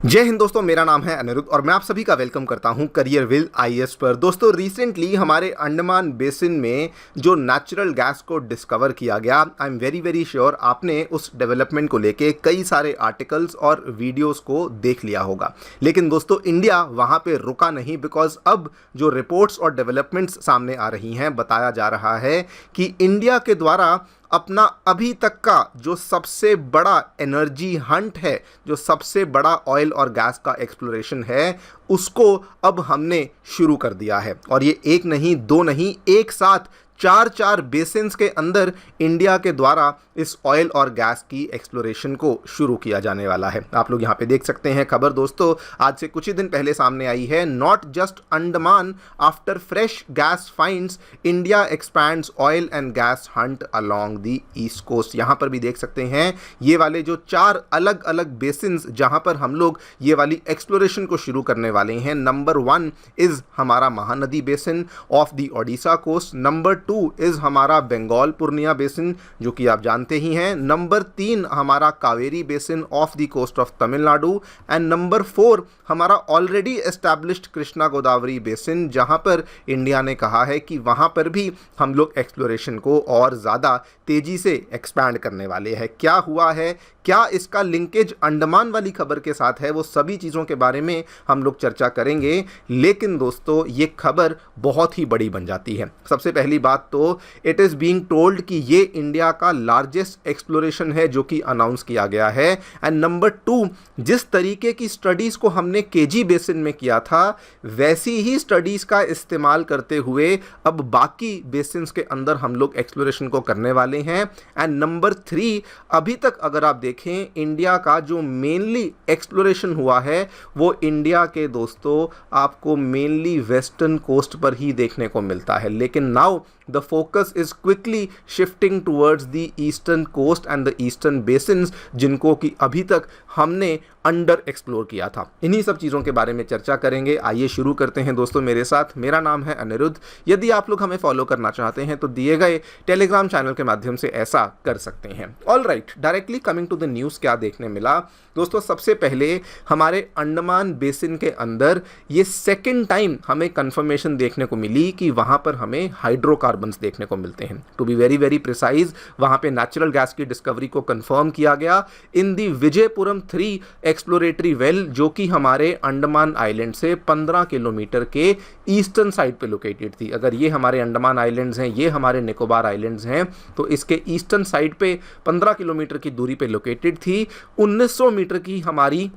जय हिंद दोस्तों, मेरा नाम है अनिरुद्ध और मैं आप सभी का वेलकम करता हूं करियर विल आईएएस पर। दोस्तों, रिसेंटली हमारे अंडमान बेसिन में जो नेचुरल गैस को डिस्कवर किया गया, आई एम वेरी श्योर आपने उस डेवलपमेंट को लेके कई सारे आर्टिकल्स और वीडियोस को देख लिया होगा। लेकिन दोस्तों, इंडिया वहां पे रुका नहीं, बिकॉज अब जो रिपोर्ट्स और डेवलपमेंट्स सामने आ रही हैं, बताया जा रहा है कि इंडिया के द्वारा अपना अभी तक का जो सबसे बड़ा एनर्जी हंट है, जो सबसे बड़ा ऑयल और गैस का एक्सप्लोरेशन है, उसको अब हमने शुरू कर दिया है। और ये एक नहीं, दो नहीं, एक साथ चार बेसिन्स के अंदर इंडिया के द्वारा इस ऑयल और गैस की एक्सप्लोरेशन को शुरू किया जाने वाला है। आप लोग यहाँ पे देख सकते हैं खबर। दोस्तों, आज से कुछ ही दिन पहले सामने आई है। Not just Andaman, after fresh gas finds India expands oil and gas hunt along the east coast. यहाँ पर भी देख सकते हैं ये वाले जो 4 अलग अलग बेसिन्स जहाँ पर हम लोग ये वाली एक्सप्लोरेशन को शुरू करने वाले हैं। नंबर 1 इज हमारा Mahanadi basin of the Odisha coast. Number 2 is हमारा बंगाल पूर्णिया बेसिन, जो कि आप जानते ही हैं। नंबर 3 हमारा Kaveri basin of the coast of Tamil Nadu. And number 4 हमारा already established Krishna Godavari basin, जहां पर इंडिया ने कहा है कि वहां पर भी हम लोग एक्सप्लोरेशन को और ज़्यादा तेजी से एक्सपैंड करने वाले हैं। क्या हुआ है, क्या इसका लिंकेज अंडमान वाली खबर के साथ है, वो सभी चीज़ों के बारे में हम लोग चर्चा करेंगे। लेकिन दोस्तों, ये खबर बहुत ही बड़ी बन जाती है। सबसे पहली बात तो इट इज़ बीइंग टोल्ड कि ये इंडिया का लार्जेस्ट एक्सप्लोरेशन है जो कि अनाउंस किया गया है। एंड नंबर 2, जिस तरीके की स्टडीज़ को हमने केजी बेसिन में किया था, वैसी ही स्टडीज़ का इस्तेमाल करते हुए अब बाकी बेसिन्स के अंदर हम लोग एक्सप्लोरेशन को करने वाले हैं। एंड नंबर 3, अभी तक अगर आप देखें, इंडिया का जो मेनली एक्सप्लोरेशन हुआ है वो इंडिया के दोस्तों आपको मेनली वेस्टर्न कोस्ट पर ही देखने को मिलता है। लेकिन now the focus is quickly shifting towards the eastern coast and the eastern basins, जिनको कि अभी तक हमने अंडर एक्सप्लोर किया था। इन्हीं सब चीज़ों के बारे में चर्चा करेंगे। आइए शुरू करते हैं दोस्तों मेरे साथ। मेरा नाम है अनिरुद्ध। यदि आप लोग हमें फॉलो करना चाहते हैं तो दिए गए टेलीग्राम चैनल के माध्यम से ऐसा कर सकते हैं। All right, directly coming to the news, क्या देखने मिला दोस्तों? सबसे पहले हमारे अंडमान बेसिन के अंदर ये सेकेंड टाइम हमें कंफर्मेशन देखने को मिली कि वहाँ पर हमें हाइड्रोकार्बन्स देखने को मिलते हैं। टू बी वेरी प्रिसाइज, वहाँ पे नेचुरल गैस की डिस्कवरी को कंफर्म किया गया इन दी विजयपुरम 3 एक्सप्लोरेटरी वेल, जो कि हमारे अंडमान आइलैंड से 15 किलोमीटर के ईस्टर्न साइड पे लोकेटेड थी। अगर ये हमारे अंडमान आइलैंड्स हैं, ये हमारे निकोबार आइलैंड्स हैं, तो इसके ईस्टर्न साइड पे 15 किलोमीटर की दूरी पे लोकेटेड थी। 1900 मीटर की हमारी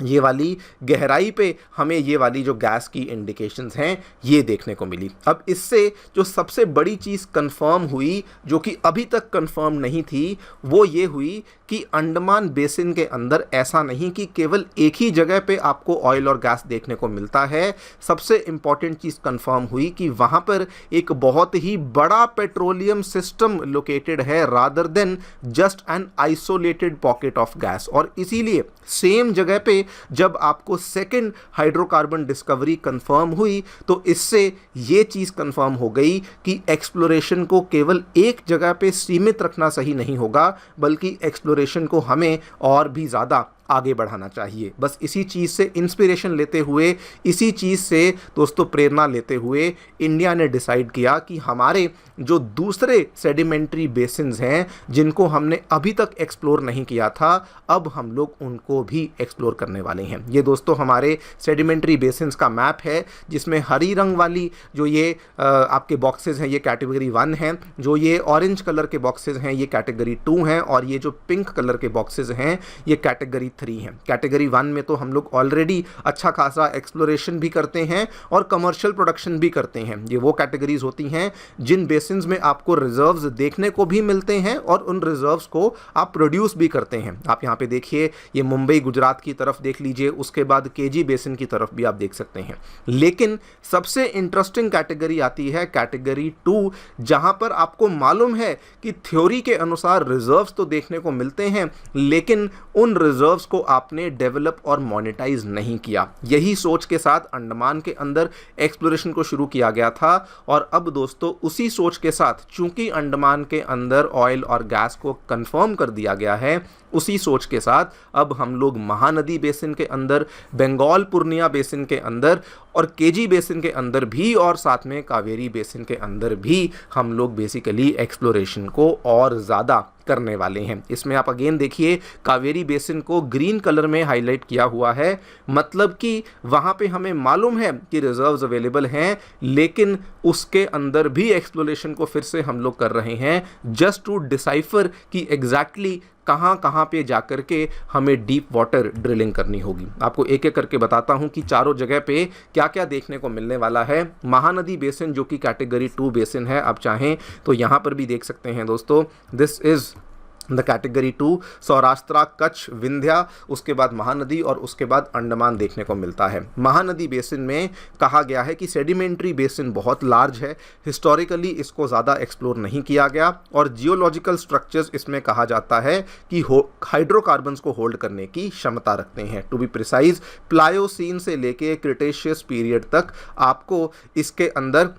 ये वाली गहराई पे हमें ये वाली जो गैस की इंडिकेशंस हैं ये देखने को मिली। अब इससे जो सबसे बड़ी चीज़ कंफर्म हुई, जो कि अभी तक कंफर्म नहीं थी, वो ये हुई कि अंडमान बेसिन के अंदर ऐसा नहीं कि केवल एक ही जगह पे आपको ऑयल और गैस देखने को मिलता है। सबसे इम्पॉर्टेंट चीज़ कंफर्म हुई कि वहाँ पर एक बहुत ही बड़ा पेट्रोलियम सिस्टम लोकेटेड है, rather than just an isolated pocket of gas. और इसीलिए सेम जगह पे जब आपको सेकेंड हाइड्रोकार्बन डिस्कवरी कंफर्म हुई, तो इससे ये चीज़ कंफर्म हो गई कि एक्सप्लोरेशन को केवल एक जगह पे सीमित रखना सही नहीं होगा, बल्कि एक्सप्लोरेशन को हमें और भी ज़्यादा आगे बढ़ाना चाहिए। बस इसी चीज़ से इंस्पिरेशन लेते हुए, इसी चीज़ से दोस्तों प्रेरणा लेते हुए इंडिया ने डिसाइड किया कि हमारे जो दूसरे सेडिमेंट्री बेसिन्स हैं, जिनको हमने अभी तक एक्सप्लोर नहीं किया था, अब हम लोग उनको भी एक्सप्लोर करने वाले हैं। ये दोस्तों हमारे सेडिमेंट्री बेसिन्स का मैप है, जिसमें हरी रंग वाली जो ये आपके बॉक्सेस हैं, ये कैटेगरी 1 हैं। जो ये ऑरेंज कलर के बॉक्सेस हैं, ये कैटेगरी 2 हैं। और ये जो पिंक कलर के बॉक्सेस हैं, ये कैटेगरी 3 हैं। कैटेगरी 1 में तो हम लोग ऑलरेडी अच्छा खासा एक्सप्लोरेशन भी करते हैं और कमर्शियल प्रोडक्शन भी करते हैं। ये वो कैटेगरीज होती हैं जिन बेसिन्स में आपको रिजर्व्स देखने को भी मिलते हैं और उन रिजर्व्स को आप प्रोड्यूस भी करते हैं। आप यहाँ पे देखिए, ये मुंबई गुजरात की तरफ देख लीजिए, उसके बाद केजी बेसिन की तरफ भी आप देख सकते हैं। लेकिन सबसे इंटरेस्टिंग कैटेगरी आती है कैटेगरी 2, जहां पर आपको मालूम है कि थ्योरी के अनुसार रिजर्व्स तो देखने को मिलते हैं, लेकिन उन रिजर्व्स को आपने डेवलप और मोनेटाइज नहीं किया। यही सोच के साथ अंडमान के अंदर एक्सप्लोरेशन को शुरू किया गया था। और अब दोस्तों उसी सोच के साथ, चूंकि अंडमान के अंदर ऑयल और गैस को कंफर्म कर दिया गया है, उसी सोच के साथ अब हम लोग महानदी बेसिन के अंदर, बंगाल पूर्णिया बेसिन के अंदर और केजी बेसिन के अंदर भी और साथ में कावेरी बेसिन के अंदर भी हम लोग बेसिकली एक्सप्लोरेशन को और ज़्यादा करने वाले हैं। इसमें आप अगेन देखिए, कावेरी बेसिन को ग्रीन कलर में हाईलाइट किया हुआ है, मतलब कि वहाँ पे हमें मालूम है कि रिजर्व्स अवेलेबल हैं, लेकिन उसके अंदर भी एक्सप्लोरेशन को फिर से हम लोग कर रहे हैं जस्ट टू डिसाइफर कि एग्जैक्टली कहाँ पे जाकर के हमें डीप वाटर ड्रिलिंग करनी होगी। आपको एक एक करके बताता हूं कि चारों जगह पे क्या क्या देखने को मिलने वाला है। महानदी बेसिन जो कि कैटेगरी 2 बेसिन है, आप चाहें तो यहाँ पर भी देख सकते हैं दोस्तों, this is the category 2, Saurashtra, Kutch, Vindhya, उसके बाद महानदी और उसके बाद अंडमान देखने को मिलता है। महानदी बेसिन में कहा गया है कि सेडिमेंट्री बेसिन बहुत लार्ज है, हिस्टोरिकली इसको ज़्यादा एक्सप्लोर नहीं किया गया और जियोलॉजिकल स्ट्रक्चर्स इसमें कहा जाता है कि हाइड्रोकार्बन्स को होल्ड करने की क्षमता रखते हैं। टू बी प्रिसाइज, प्लायोसीन से लेके क्रिटेशियस पीरियड तक आपको इसके अंदर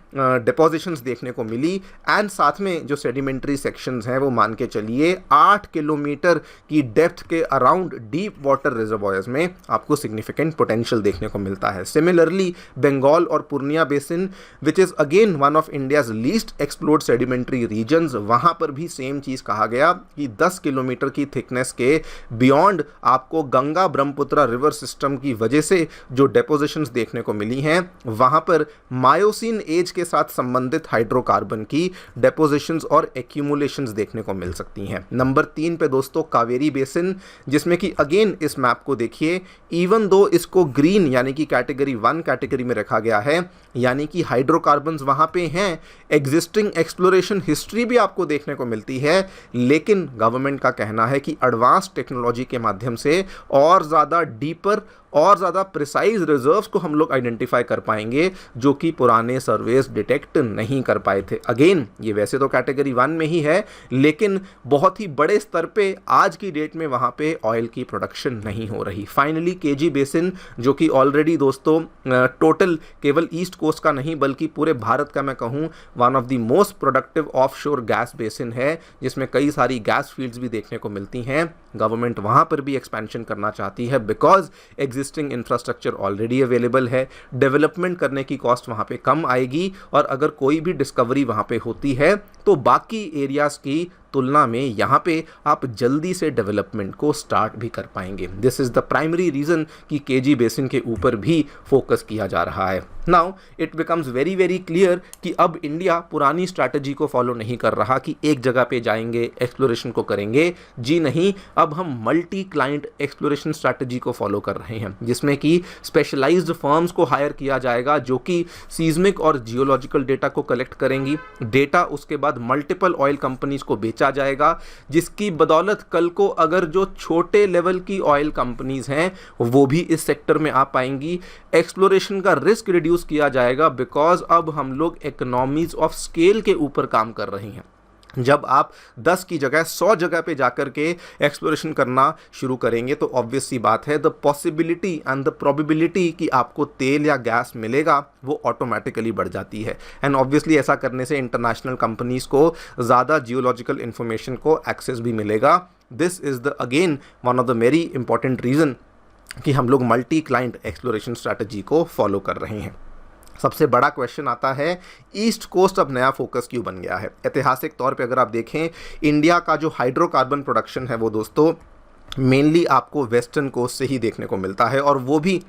डिपोजिशंस देखने को मिली एंड साथ में जो सेडिमेंट्री सेक्शंस हैं वो मान के चलिए 8 किलोमीटर की डेप्थ के अराउंड डीप वाटर रिजर्वॉयर्स में आपको सिग्निफिकेंट पोटेंशियल देखने को मिलता है। सिमिलरली बंगाल और Purnea basin which is again one of India's least explored sedimentary regions, वहां पर भी सेम चीज कहा गया कि 10 किलोमीटर की थिकनेस के बियॉन्ड आपको गंगा ब्रह्मपुत्र रिवर सिस्टम की वजह से जो डेपोजिशंस देखने को मिली हैं, वहां पर मायोसिन एज के साथ संबंधित हाइड्रोकार्बन की डेपोजिशंस और एक्यूमुलेशंस देखने को मिल सकती हैं। नंबर 3 पे दोस्तों कावेरी बेसिन, जिसमें कि अगेन इस मैप को देखिए, इवन दो इसको ग्रीन यानी कि कैटेगरी 1 कैटेगरी में रखा गया है, यानी कि हाइड्रोकार्बन्स वहां पे हैं, एग्जिस्टिंग एक्सप्लोरेशन हिस्ट्री भी आपको देखने को मिलती है, लेकिन गवर्नमेंट का कहना है कि एडवांस टेक्नोलॉजी के माध्यम से और ज़्यादा डीपर और ज़्यादा प्रिसाइज रिजर्व्स को हम लोग आइडेंटिफाई कर पाएंगे जो कि पुराने सर्वेस डिटेक्ट नहीं कर पाए थे। अगेन ये वैसे तो कैटेगरी 1 में ही है, लेकिन बहुत ही बड़े स्तर पे आज की डेट में वहाँ पे ऑयल की प्रोडक्शन नहीं हो रही। फाइनली केजी बेसिन, जो कि ऑलरेडी दोस्तों टोटल केवल ईस्ट कोस्ट का नहीं बल्कि पूरे भारत का मैं कहूँ one of the most productive offshore gas basin है, जिसमें कई सारी गैस फील्ड्स भी देखने को मिलती हैं। गवर्नमेंट वहाँ पर भी एक्सपेंशन करना चाहती है because existing infrastructure already available है, डेवलपमेंट करने की कॉस्ट वहाँ पे कम आएगी और अगर कोई भी डिस्कवरी वहाँ पे होती है तो बाकी एरियाज़ की तुलना में यहाँ पे आप जल्दी से डेवलपमेंट को स्टार्ट भी कर पाएंगे। This is the primary reason कि केजी बेसिन के ऊपर भी फोकस किया जा रहा है। Now it becomes very very clear कि अब इंडिया पुरानी स्ट्रैटेजी को फॉलो नहीं कर रहा कि एक जगह पे जाएंगे एक्सप्लोरेशन को करेंगे। जी नहीं, अब हम मल्टी क्लाइंट एक्सप्लोरेशन स्ट्रैटेजी को फॉलो कर रहे हैं, जिसमें कि स्पेशलाइज्ड फर्म्स को हायर किया जाएगा जो कि सीज्मिक और जियोलॉजिकल डेटा को कलेक्ट करेंगी। डेटा उसके बाद मल्टीपल ऑयल कंपनीज को बेचा जाएगा, जिसकी बदौलत कल को अगर जो छोटे लेवल की ऑयल कंपनीज हैं वो भी इस सेक्टर में आ पाएंगी। एक्सप्लोरेशन का रिस्क रिड्यूस किया जाएगा बिकॉज अब हम लोग इकोनॉमीज ऑफ स्केल के ऊपर काम कर रहे हैं। जब आप 10 की जगह 100 जगह पे जाकर के एक्सप्लोरेशन करना शुरू करेंगे तो ऑब्वियस सी बात है the possibility and the probability कि आपको तेल या गैस मिलेगा वो ऑटोमेटिकली बढ़ जाती है। एंड ऑब्वियसली ऐसा करने से इंटरनेशनल कंपनीज को ज़्यादा जियोलॉजिकल इंफॉर्मेशन को एक्सेस भी मिलेगा। This is the again one of the very important reason कि हम लोग मल्टी क्लाइंट एक्सप्लोरेशन स्ट्रैटेजी को फॉलो कर रहे हैं। सबसे बड़ा क्वेश्चन आता है, ईस्ट कोस्ट अब नया फोकस क्यों बन गया है? ऐतिहासिक तौर पे अगर आप देखें, इंडिया का जो हाइड्रोकार्बन प्रोडक्शन है वो दोस्तों मेनली आपको वेस्टर्न कोस्ट से ही देखने को मिलता है, और वो भी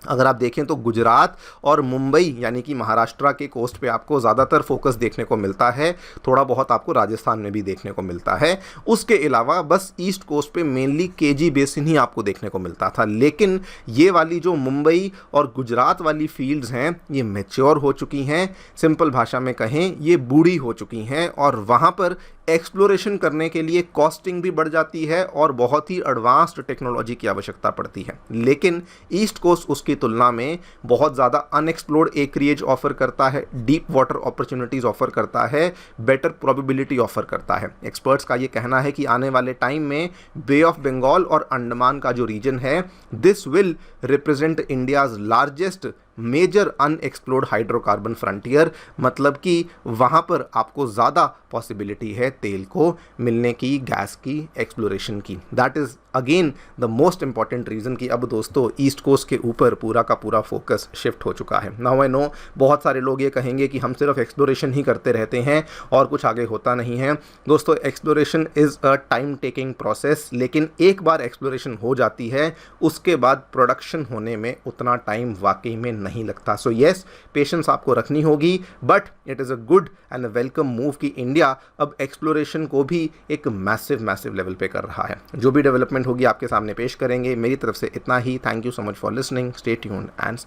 अगर आप देखें तो गुजरात और मुंबई यानी कि महाराष्ट्र के कोस्ट पे आपको ज़्यादातर फोकस देखने को मिलता है। थोड़ा बहुत आपको राजस्थान में भी देखने को मिलता है। उसके अलावा बस ईस्ट कोस्ट पे मेनली केजी बेसिन ही आपको देखने को मिलता था। लेकिन ये वाली जो मुंबई और गुजरात वाली फील्ड्स हैं ये मैच्योर हो चुकी हैं, सिंपल भाषा में कहें ये बूढ़ी हो चुकी हैं, और वहाँ पर एक्सप्लोरेशन करने के लिए कॉस्टिंग भी बढ़ जाती है और बहुत ही एडवांस्ड टेक्नोलॉजी की आवश्यकता पड़ती है। लेकिन ईस्ट कोस्ट उसकी तुलना में बहुत ज़्यादा अनएक्सप्लोर्ड एकरिएज ऑफर करता है, डीप वाटर अपॉर्चुनिटीज़ ऑफर करता है, बेटर प्रोबेबिलिटी ऑफर करता है। एक्सपर्ट्स का ये कहना है कि आने वाले टाइम में बे ऑफ बंगाल और अंडमान का जो रीजन है, this will represent India's largest major unexplored hydrocarbon frontier, मतलब कि वहाँ पर आपको ज़्यादा पॉसिबिलिटी है तेल को मिलने की, गैस की, एक्सप्लोरेशन की। That is again the most important reason कि अब दोस्तों ईस्ट कोस्ट के ऊपर पूरा का पूरा फोकस शिफ्ट हो चुका है। नाउ आई नो बहुत सारे लोग ये कहेंगे कि हम सिर्फ एक्सप्लोरेशन ही करते रहते हैं और कुछ आगे होता नहीं है। दोस्तों exploration is a time taking process, लेकिन एक बार एक्सप्लोरेशन हो जाती है उसके बाद प्रोडक्शन होने में उतना टाइम वाकई में नहीं लगता। सो येस, पेशेंस आपको रखनी होगी, but it is a good and a welcome move कि इंडिया अब एक्सप्लोरेशन को भी एक मैसिव लेवल पे कर रहा है। जो भी डेवलपमेंट होगी आपके सामने पेश करेंगे। मेरी तरफ से इतना ही। Thank you so much for listening. Stay tuned and